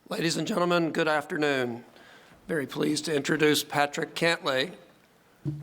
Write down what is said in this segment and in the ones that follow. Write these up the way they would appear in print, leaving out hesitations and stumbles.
Ladies and gentlemen, good afternoon. Very pleased to introduce Patrick Cantlay.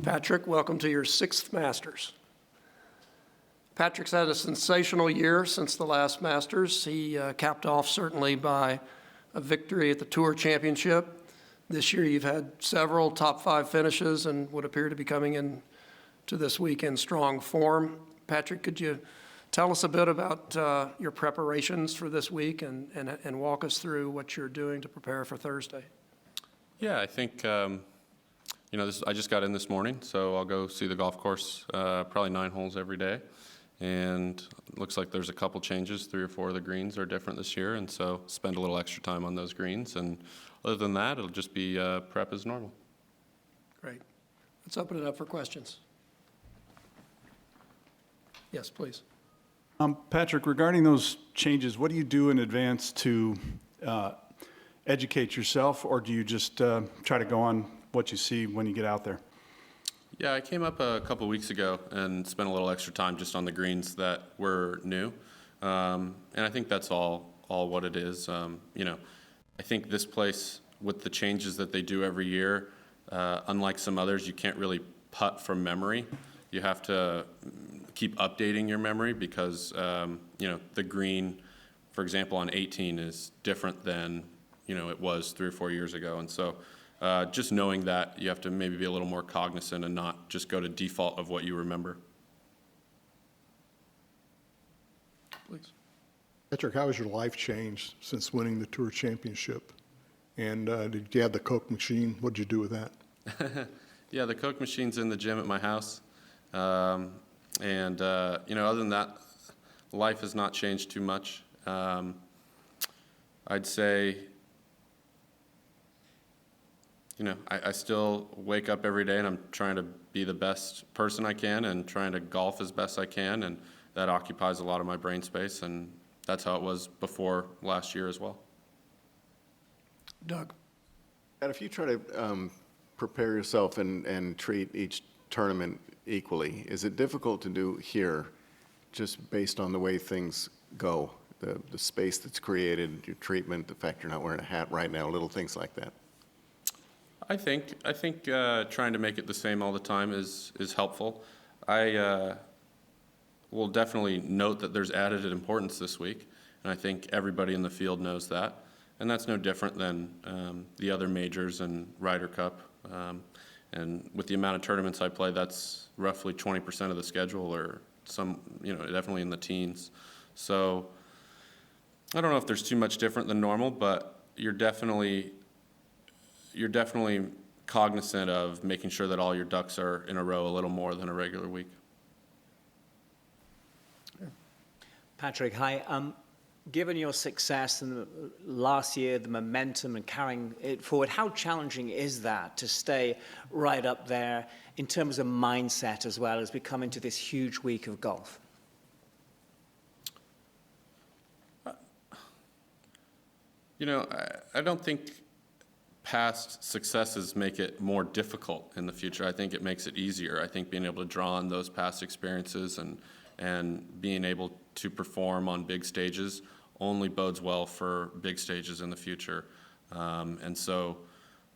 Patrick, welcome to your sixth Masters. Patrick's had a sensational year since the last Masters. He capped off certainly by a victory at the Tour Championship. This year you've had several top five finishes and would appear to be coming into this week in strong form. Patrick, could you tell us a bit about your preparations for this week and walk us through what you're doing to prepare for Thursday? Yeah, I think, I just got in this morning, so I'll go see the golf course, probably 9 holes every day. And it looks like there's a couple changes. 3 or 4 of the greens are different this year, and so spend a little extra time on those greens. And other than that, it'll just be prep as normal. Great. Let's open it up for questions. Yes, please. Patrick, regarding those changes, what do you do in advance to educate yourself, or do you just try to go on what you see when you get out there? Yeah, I came up a couple weeks ago and spent a little extra time just on the greens that were new. And I think that's all what it is. I think this place, with the changes that they do every year, unlike some others, you can't really putt from memory. You have to keep updating your memory because, the green, for example, on 18 is different than, it was 3 or 4 years ago. And so just knowing that, you have to maybe be a little more cognizant and not just go to default of what you remember. Please. Patrick, how has your life changed since winning the Tour Championship? And did you have the Coke machine? What did you do with that? Yeah, the Coke machine's in the gym at my house. Other than that, life has not changed too much. I'd say, I still wake up every day and I'm trying to be the best person I can and trying to golf as best I can, and that occupies a lot of my brain space, and that's how it was before last year as well. Doug. And if you try to prepare yourself and treat each tournament equally, is it difficult to do here just based on the way things go? The space that's created, your treatment, the fact you're not wearing a hat right now, little things like that. I think trying to make it the same all the time is helpful. I will definitely note that there's added importance this week, and I think everybody in the field knows that. And that's no different than the other majors and Ryder Cup. And with the amount of tournaments I play, that's roughly 20% of the schedule, or some, definitely in the teens. So I don't know if there's too much different than normal, but you're definitely cognizant of making sure that all your ducks are in a row a little more than a regular week. Patrick, hi. Given your success in last year, the momentum and carrying it forward, how challenging is that to stay right up there in terms of mindset as well as we come into this huge week of golf? I don't think past successes make it more difficult in the future. I think it makes it easier. I think being able to draw on those past experiences and being able to perform on big stages only bodes well for big stages in the future. And so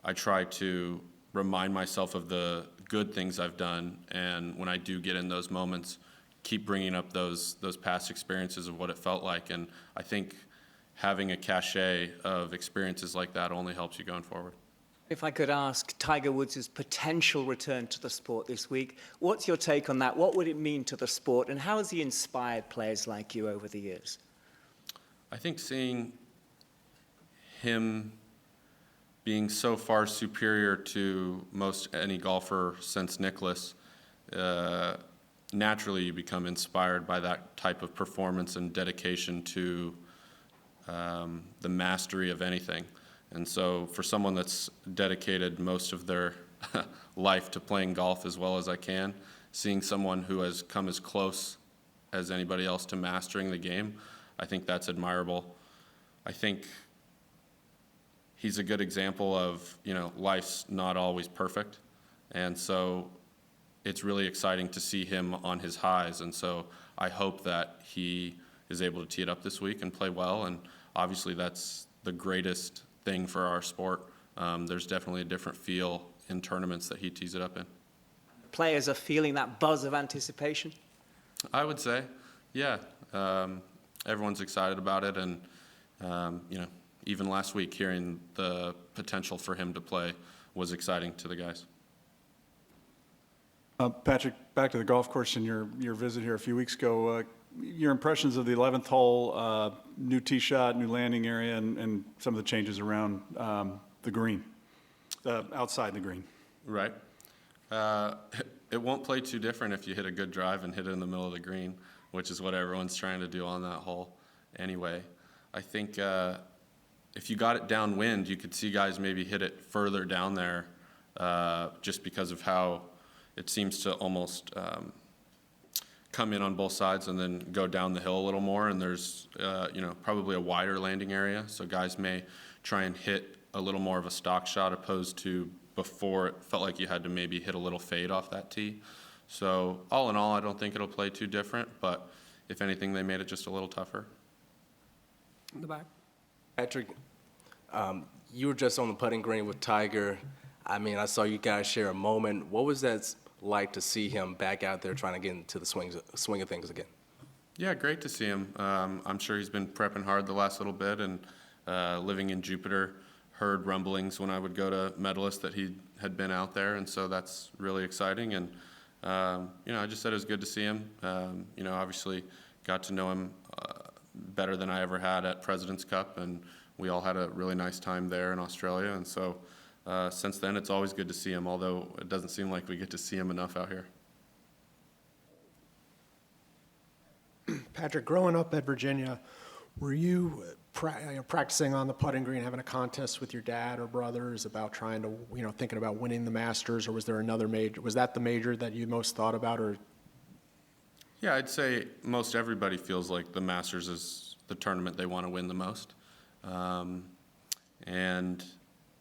I try to remind myself of the good things I've done, and when I do get in those moments, keep bringing up those past experiences of what it felt like. And I think having a cachet of experiences like that only helps you going forward. If I could ask Tiger Woods' potential return to the sport this week, what's your take on that? What would it mean to the sport, and how has he inspired players like you over the years? I think seeing him being so far superior to most any golfer since Nicklaus, naturally you become inspired by that type of performance and dedication to the mastery of anything. And so for someone that's dedicated most of their life to playing golf as well as I can, seeing someone who has come as close as anybody else to mastering the game, I think that's admirable. I think he's a good example of, life's not always perfect. And so it's really exciting to see him on his highs. And so I hope that he is able to tee it up this week and play well. And obviously that's the greatest thing for our sport. There's definitely a different feel in tournaments that he tees it up in. Players are feeling that buzz of anticipation. I would say, yeah. Everyone's excited about it, and even last week, hearing the potential for him to play was exciting to the guys. Patrick, back to the golf course and your visit here a few weeks ago. Your impressions of the 11th hole, new tee shot, new landing area, and some of the changes around the green, outside the green. Right. It won't play too different if you hit a good drive and hit it in the middle of the green, which is what everyone's trying to do on that hole anyway. I think if you got it downwind, you could see guys maybe hit it further down there just because of how it seems to almost come in on both sides and then go down the hill a little more. And there's, probably a wider landing area. So guys may try and hit a little more of a stock shot opposed to before it felt like you had to maybe hit a little fade off that tee. So all in all, I don't think it'll play too different, but if anything, they made it just a little tougher. In the back. Patrick, you were just on the putting green with Tiger. I mean, I saw you guys share a moment. What was that like to see him back out there trying to get into the swing of things again? Yeah, great to see him. I'm sure he's been prepping hard the last little bit, and living in Jupiter, heard rumblings when I would go to Medalist that he had been out there, and so that's really exciting. And I just said it was good to see him. Obviously got to know him better than I ever had at President's Cup, and we all had a really nice time there in Australia. And so since then, it's always good to see him, although it doesn't seem like we get to see him enough out here. Patrick, growing up at Virginia, were you practicing on the putting green, having a contest with your dad or brothers about trying to, thinking about winning the Masters, or was there another major? Was that the major that you most thought about, or? Yeah, I'd say most everybody feels like the Masters is the tournament they want to win the most. And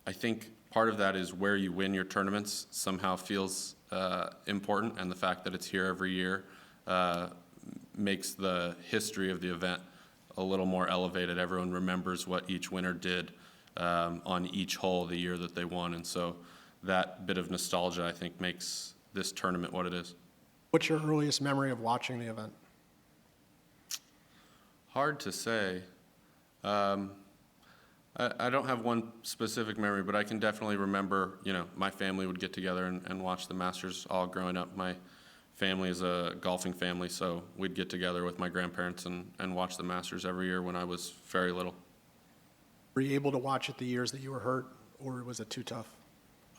I think part of that is where you win your tournaments somehow feels important, and the fact that it's here every year makes the history of the event a little more elevated. Everyone remembers what each winner did on each hole the year that they won, and so that bit of nostalgia, I think, makes this tournament what it is. What's your earliest memory of watching the event? Hard to say. I don't have one specific memory, but I can definitely remember, my family would get together and watch the Masters all growing up. My family is a golfing family, so we'd get together with my grandparents and watch the Masters every year when I was very little. Were you able to watch it the years that you were hurt, or was it too tough?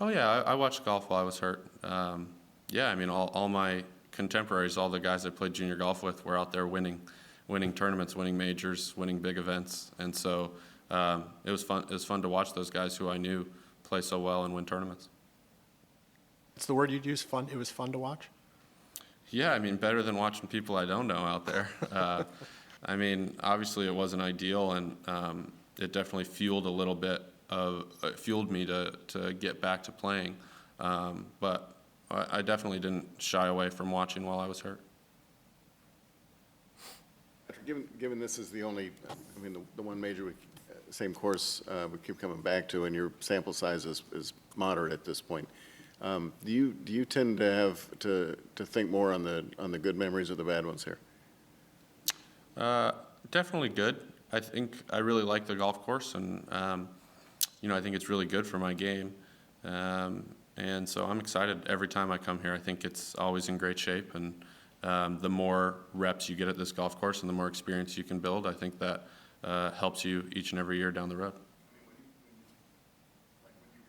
Oh yeah, I watched golf while I was hurt. All my contemporaries, all the guys I played junior golf with, were out there winning tournaments, winning majors, winning big events, and so it was fun. It was fun to watch those guys who I knew play so well and win tournaments. It's the word you'd use, fun. It was fun to watch? Yeah, better than watching people I don't know out there. Obviously it wasn't ideal, and it definitely fueled me to get back to playing. But I definitely didn't shy away from watching while I was hurt. Given this is the only, the one major, same course we keep coming back to, and your sample size is moderate at this point. Do you tend to have to think more on the good memories or the bad ones here? Definitely good. I think I really like the golf course, and I think it's really good for my game. And so I'm excited every time I come here. I think it's always in great shape, and the more reps you get at this golf course and the more experience you can build, I think that helps you each and every year down the road.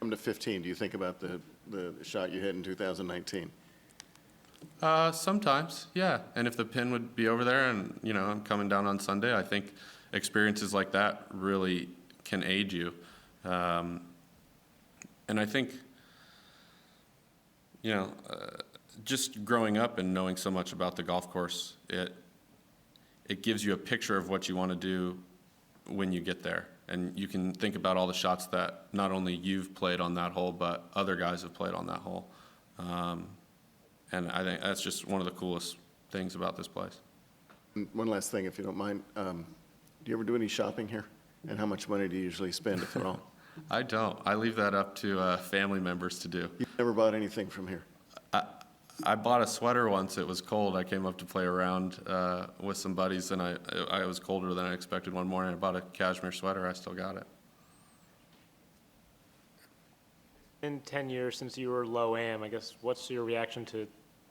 Come to 15, do you think about the shot you hit in 2019? Sometimes, yeah. And if the pin would be over there and, I'm coming down on Sunday, I think experiences like that really can aid you. And I think, just growing up and knowing so much about the golf course, it gives you a picture of what you want to do when you get there. And you can think about all the shots that not only you've played on that hole, but other guys have played on that hole. And I think that's just one of the coolest things about this place. And one last thing, if you don't mind. Do you ever do any shopping here? And how much money do you usually spend, if at all? I don't. I leave that up to family members to do. You've never bought anything from here? I bought a sweater once. It was cold. I came up to play around with some buddies, and I was colder than I expected one morning. I bought a cashmere sweater. I still got it. In 10 years since you were low AM, I guess, what's your reaction to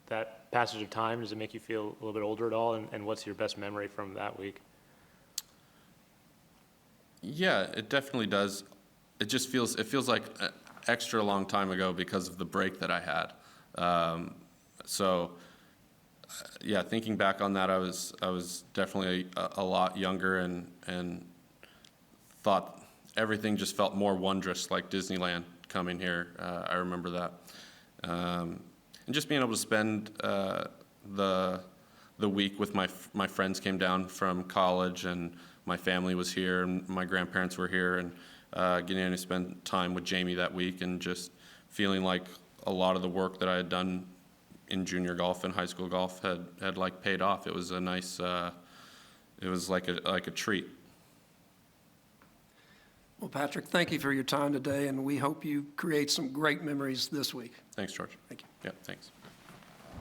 that passage of time? Does it make you feel a little bit older at all? And what's your best memory from that week? Yeah, it definitely does. It feels like an extra long time ago because of the break that I had. Yeah, thinking back on that, I was definitely a lot younger and thought everything just felt more wondrous, like Disneyland coming here. I remember that. And just being able to spend the week with my friends came down from college, and my family was here, and my grandparents were here, and getting to spend time with Jamie that week, and just feeling like a lot of the work that I had done in junior golf and high school golf had like paid off. It was a nice, it was like a treat. Well, Patrick, thank you for your time today, and we hope you create some great memories this week. Thanks, George. Thank you. Yeah, thanks.